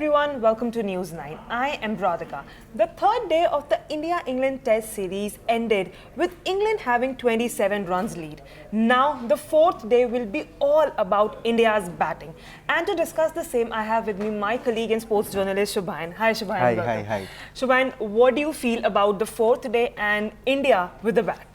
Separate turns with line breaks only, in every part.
everyone, welcome to News 9. I am Radhika. The third day of the India-England Test series ended with England having 27 runs lead. Now the fourth day will be all about India's batting. And to discuss the same, I have with me my colleague and sports journalist Shubhayan. Hi Shubhayan.
Hi.
Shubhayan, what do you feel about the fourth day and India with the bat?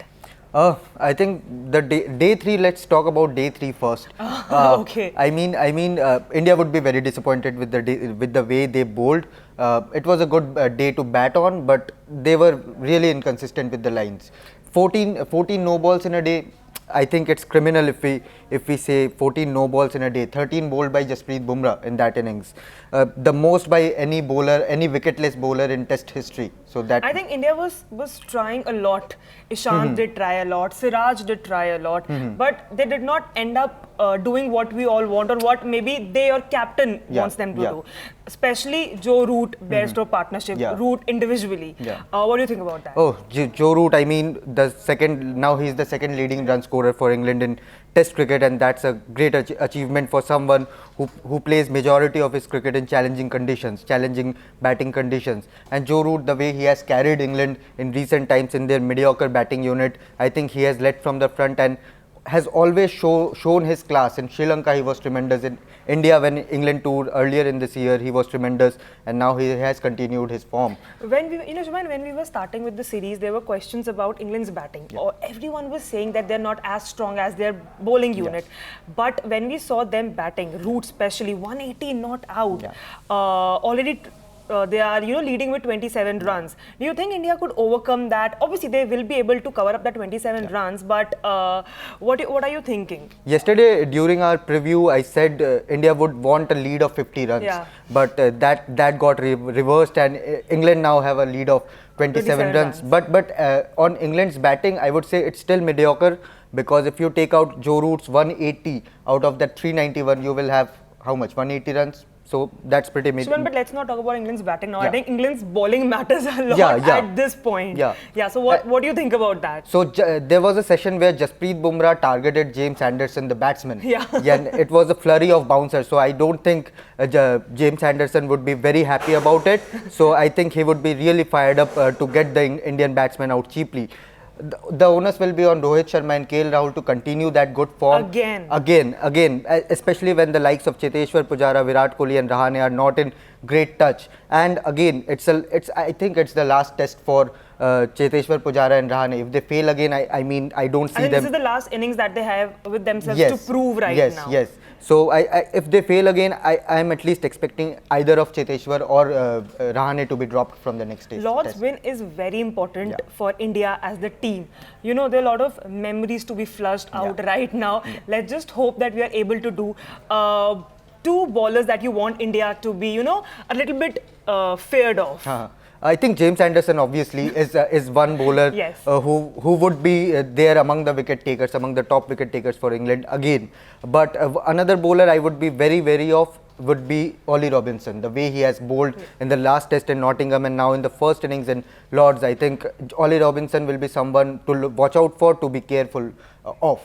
I think the day three. Let's talk about day three first.
Okay.
I mean, India would be very disappointed with the way they bowled. It was a good day to bat on, but they were really inconsistent with the lines. 14 no balls in a day. I think it's criminal if we say 14 no balls in a day. 13 bowled by Jasprit Bumrah in that innings, the most by any bowler, any wicketless bowler in Test history. So that
I think India was trying a lot. Ishant did try a lot, Siraj did try a lot, but they did not end up doing what we all want or what maybe their captain wants them to do. Especially Joe Root, Bairstow partnership, Root individually. What do you think about that?
Oh, Joe Root, I mean, now he's the second leading run scorer for England in Test cricket, and that's a great achievement for someone who plays majority of his cricket in challenging conditions, challenging batting conditions. And Joe Root, the way he has carried England in recent times in their mediocre batting unit, I think he has led from the front and has always shown his class. In Sri Lanka, he was tremendous. In India, when England toured earlier in this year, he was tremendous, and now he has continued his form.
When we were starting with the series, there were questions about England's batting. Or everyone was saying that they're not as strong as their bowling unit. But when we saw them batting, Root especially, 180 not out, already. They are, leading with 27 runs. Do you think India could overcome that? Obviously, they will be able to cover up that 27 runs, but what are you thinking?
Yesterday, during our preview, I said India would want a lead of 50 runs, but that got reversed, and England now have a lead of 27 runs. But on England's batting, I would say it's still mediocre, because if you take out Joe Root's 180 out of that 391, you will have how much? 180 runs. So that's pretty mediocre.
But let's not talk about England's batting now. I think England's bowling matters a lot at this point. So what do you think about that?
So there was a session where Jasprit Bumrah targeted James Anderson, the batsman. And it was a flurry of bouncers. So I don't think James Anderson would be very happy about it. So I think he would be really fired up to get the Indian batsman out cheaply. The onus will be on Rohit Sharma and KL Rahul to continue that good form again, especially when the likes of Cheteshwar Pujara, Virat Kohli and Rahane are not in great touch. And again, I think it's the last test for Cheteshwar Pujara and Rahane. If they fail again, I don't see them.
This is the last innings that they have with themselves to prove now.
Yes. So if they fail again, I am at least expecting either of Cheteshwar or Rahane to be dropped from the next test.
Lord's win is very important for India as the team. There are a lot of memories to be flushed out right now. Let's just hope that we are able to do two bowlers that you want India to be, a little bit feared of.
I think James Anderson obviously is one bowler who would be there among the wicket takers, among the top wicket takers for England again. But another bowler I would be very wary of would be Ollie Robinson. The way he has bowled in the last test in Nottingham and now in the first innings in Lords, I think Ollie Robinson will be someone to watch out for, to be careful of.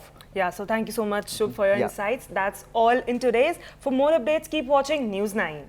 So thank you so much, Shubh, for your insights. That's all in today's. For more updates, keep watching News 9.